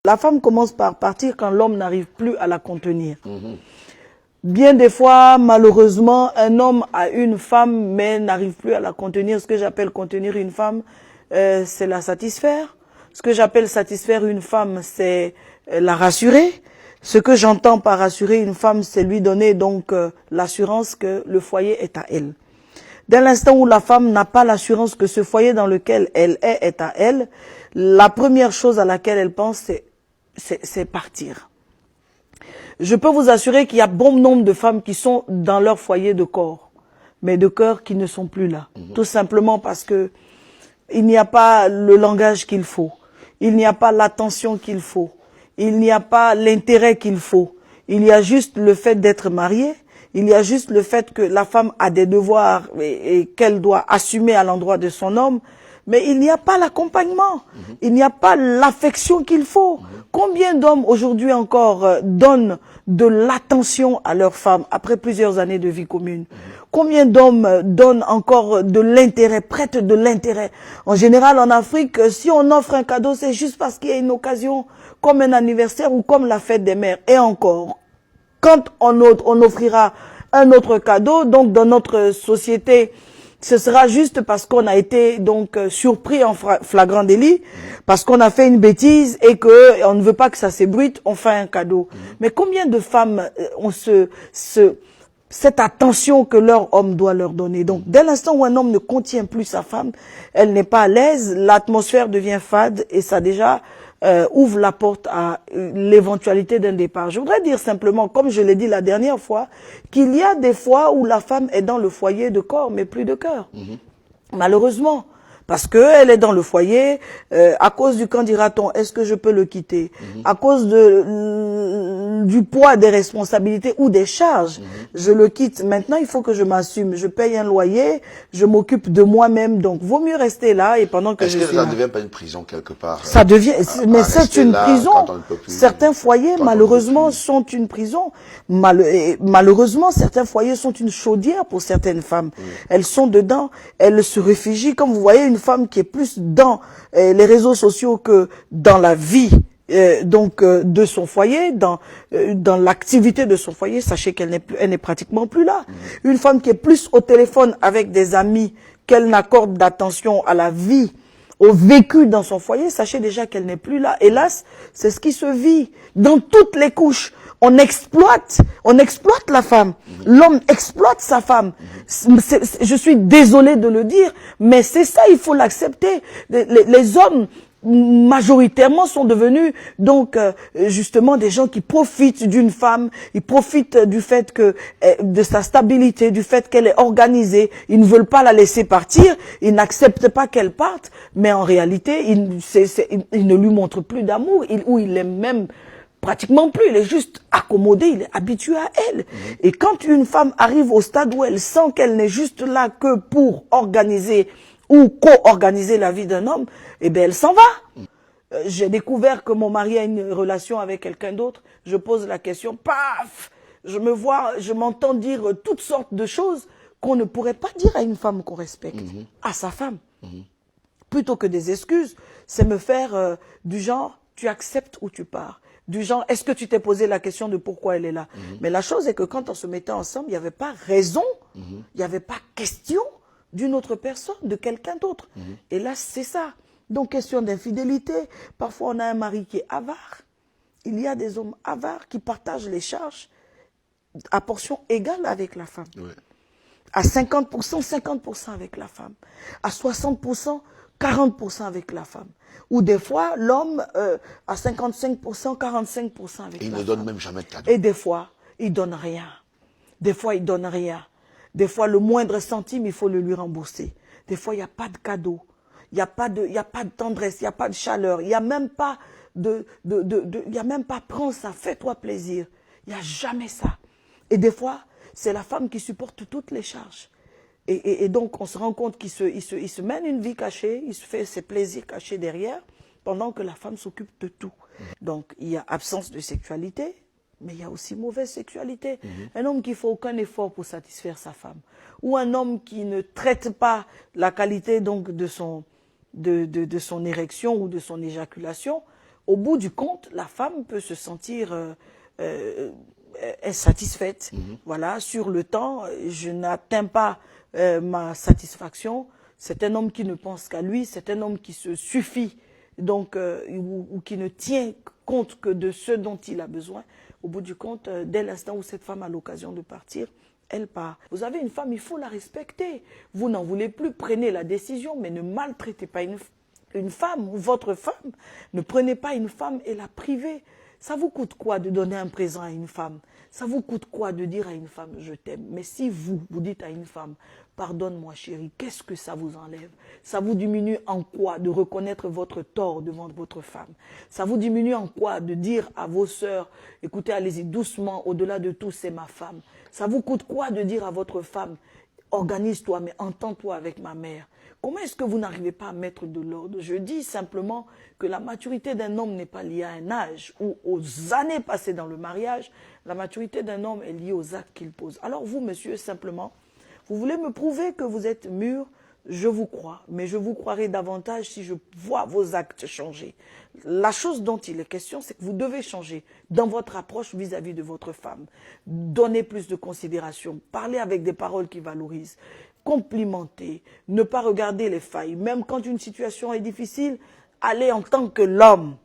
La femme commence par partir quand l'homme n'arrive plus à la contenir. Bien des fois, malheureusement, un homme a une femme mais n'arrive plus à la contenir. Ce que j'appelle contenir une femme, c'est la satisfaire. Ce que j'appelle satisfaire une femme, c'est la rassurer. Ce que j'entends par rassurer une femme, c'est lui donner donc l'assurance que le foyer est à elle. Dès l'instant où la femme n'a pas l'assurance que ce foyer dans lequel elle est à elle, la première chose à laquelle elle pense, c'est partir. Je peux vous assurer qu'il y a bon nombre de femmes qui sont dans leur foyer de corps, mais de cœur qui ne sont plus là. Tout simplement parce que il n'y a pas le langage qu'il faut, il n'y a pas l'attention qu'il faut, il n'y a pas l'intérêt qu'il faut. Il y a juste le fait d'être mariée, il y a juste le fait que la femme a des devoirs et qu'elle doit assumer à l'endroit de son homme. Mais il n'y a pas l'accompagnement, il n'y a pas l'affection qu'il faut. Combien d'hommes aujourd'hui encore donnent de l'attention à leur femme après plusieurs années de vie commune? Combien d'hommes donnent encore de l'intérêt, prêtent de l'intérêt? En général, en Afrique, si on offre un cadeau, c'est juste parce qu'il y a une occasion, comme un anniversaire ou comme la fête des mères. Et encore, quand on offrira un autre cadeau, donc dans notre société, ce sera juste parce qu'on a été donc surpris en flagrant délit, parce qu'on a fait une bêtise et que on ne veut pas que ça s'ébruite, on fait un cadeau. Mais combien de femmes ont cette attention que leur homme doit leur donner? Donc, dès l'instant où un homme ne contient plus sa femme, elle n'est pas à l'aise, l'atmosphère devient fade et ça déjà ouvre la porte à l'éventualité d'un départ. Je voudrais dire simplement, comme je l'ai dit la dernière fois, qu'il y a des fois où la femme est dans le foyer de corps, mais plus de cœur. Malheureusement. Parce qu'elle est dans le foyer, à cause du quand dira-t-on, est-ce que je peux le quitter? À cause du poids des responsabilités ou des charges, je le quitte. Maintenant, il faut que je m'assume. Je paye un loyer, je m'occupe de moi-même. Donc, vaut mieux rester là et pendant que je suis là. Est-ce que ça ne devient pas une prison quelque part? Ça devient, mais c'est une prison. Certains foyers, malheureusement, sont une prison. Malheureusement, certains foyers sont une chaudière pour certaines femmes. Elles sont dedans, elles se réfugient. Comme vous voyez, une femme qui est plus dans les réseaux sociaux que dans la vie de son foyer, dans l'activité de son foyer, sachez qu'elle n'est pratiquement plus là. Une femme qui est plus au téléphone avec des amis qu'elle n'accorde d'attention à la vie, au vécu dans son foyer, sachez déjà qu'elle n'est plus là. Hélas, c'est ce qui se vit dans toutes les couches. On exploite la femme. L'homme exploite sa femme. Je suis désolée de le dire, mais c'est ça, il faut l'accepter. Les hommes majoritairement sont devenus donc justement des gens qui profitent d'une femme, ils profitent du fait que de sa stabilité, du fait qu'elle est organisée, ils ne veulent pas la laisser partir, ils n'acceptent pas qu'elle parte, mais en réalité ils ne lui montrent plus d'amour, ou il l'aime même pratiquement plus, il est juste accommodé, il est habitué à elle. Et quand une femme arrive au stade où elle sent qu'elle n'est juste là que pour organiser ou co-organiser la vie d'un homme, eh bien elle s'en va. J'ai découvert que mon mari a une relation avec quelqu'un d'autre, je pose la question, paf, je m'entends dire toutes sortes de choses qu'on ne pourrait pas dire à une femme qu'on respecte, à sa femme. Plutôt que des excuses, c'est me faire du genre, tu acceptes ou tu pars. Du genre, est-ce que tu t'es posé la question de pourquoi elle est là? Mais la chose est que quand on se mettait ensemble, il n'y avait pas raison, il n'y avait pas question d'une autre personne, de quelqu'un d'autre. Et là, c'est ça. Donc, question d'infidélité. Parfois, on a un mari qui est avare. Il y a des hommes avares qui partagent les charges à portion égale avec la femme. Oui. À 50%, 50% avec la femme. À 60%, 40% avec la femme. Ou des fois, l'homme à 55%, 45% avec la femme. Il ne donne même jamais de cadeau. Et des fois, il donne rien. Des fois, il donne rien. Des fois, le moindre centime, il faut le lui rembourser. Des fois, il n'y a pas de cadeau. Il n'y a pas de tendresse, il n'y a pas de chaleur. Il n'y a même pas il y a même pas prends ça, fais-toi plaisir. Il n'y a jamais ça. Et des fois, c'est la femme qui supporte toutes les charges. Et donc, on se rend compte qu'il se mène une vie cachée, il se fait ses plaisirs cachés derrière, pendant que la femme s'occupe de tout. Donc, il y a absence de sexualité, mais il y a aussi mauvaise sexualité. Un homme qui ne fait aucun effort pour satisfaire sa femme, ou un homme qui ne traite pas la qualité donc de son érection ou de son éjaculation, au bout du compte, la femme peut se sentir insatisfaite. Voilà, sur le temps, je n'atteins pas ma satisfaction. C'est un homme qui ne pense qu'à lui, c'est un homme qui se suffit, donc, ou qui ne tient compte que de ce dont il a besoin. Au bout du compte, dès l'instant où cette femme a l'occasion de partir, elle part. Vous avez une femme, il faut la respecter. Vous n'en voulez plus, prenez la décision, mais ne maltraitez pas une femme ou votre femme. Ne prenez pas une femme et la privez. Ça vous coûte quoi de donner un présent à une femme? Ça vous coûte quoi de dire à une femme « je t'aime » Mais si vous dites à une femme « pardonne-moi chérie », qu'est-ce que ça vous enlève? Ça vous diminue en quoi de reconnaître votre tort devant votre femme? Ça vous diminue en quoi de dire à vos sœurs « écoutez, allez-y doucement, au-delà de tout, c'est ma femme ». Ça vous coûte quoi de dire à votre femme « organise-toi, mais entends-toi avec ma mère ». Comment est-ce que vous n'arrivez pas à mettre de l'ordre? Je dis simplement que la maturité d'un homme n'est pas liée à un âge ou aux années passées dans le mariage. La maturité d'un homme est liée aux actes qu'il pose. Alors vous, monsieur, simplement, vous voulez me prouver que vous êtes mûr? Je vous crois, mais je vous croirai davantage si je vois vos actes changer. La chose dont il est question, c'est que vous devez changer dans votre approche vis-à-vis de votre femme. Donnez plus de considération, parlez avec des paroles qui valorisent, complimenter, ne pas regarder les failles. Même quand une situation est difficile, allez en tant que l'homme.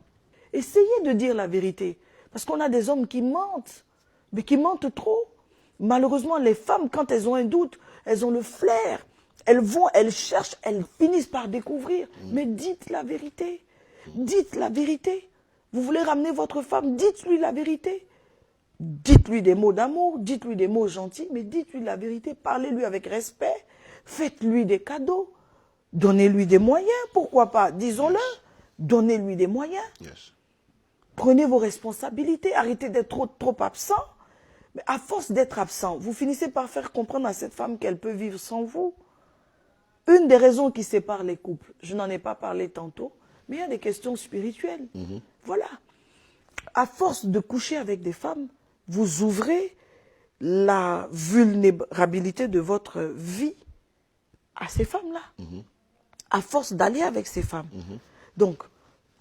Essayez de dire la vérité, parce qu'on a des hommes qui mentent, mais qui mentent trop. Malheureusement, les femmes, quand elles ont un doute, elles ont le flair. Elles vont, elles cherchent, elles finissent par découvrir. Mais dites la vérité. Dites la vérité. Vous voulez ramener votre femme, dites-lui la vérité. Dites-lui des mots d'amour, dites-lui des mots gentils, mais dites-lui la vérité. Parlez-lui avec respect. Faites-lui des cadeaux. Donnez-lui des moyens, pourquoi pas. Disons-le. Donnez-lui des moyens. Prenez vos responsabilités. Arrêtez d'être trop absent. Mais à force d'être absent, vous finissez par faire comprendre à cette femme qu'elle peut vivre sans vous. Une des raisons qui séparent les couples, je n'en ai pas parlé tantôt, mais il y a des questions spirituelles. Voilà. À force de coucher avec des femmes, vous ouvrez la vulnérabilité de votre vie à ces femmes-là. À force d'aller avec ces femmes. Donc,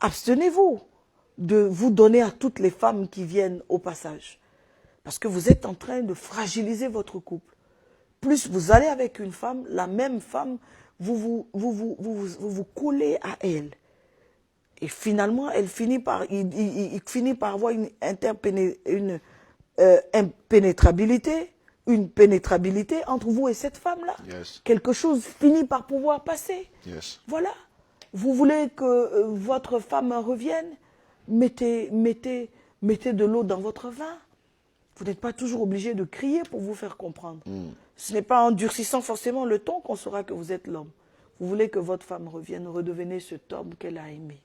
abstenez-vous de vous donner à toutes les femmes qui viennent au passage. Parce que vous êtes en train de fragiliser votre couple. Plus vous allez avec une femme, la même femme, vous collez à elle. Et finalement, il finit par avoir une impénétrabilité entre vous et cette femme-là. Quelque chose finit par pouvoir passer. Voilà. Vous voulez que votre femme revienne, mettez de l'eau dans votre vin. Vous n'êtes pas toujours obligé de crier pour vous faire comprendre. Ce n'est pas en durcissant forcément le ton qu'on saura que vous êtes l'homme. Vous voulez que votre femme revienne, redevenez cet homme qu'elle a aimé.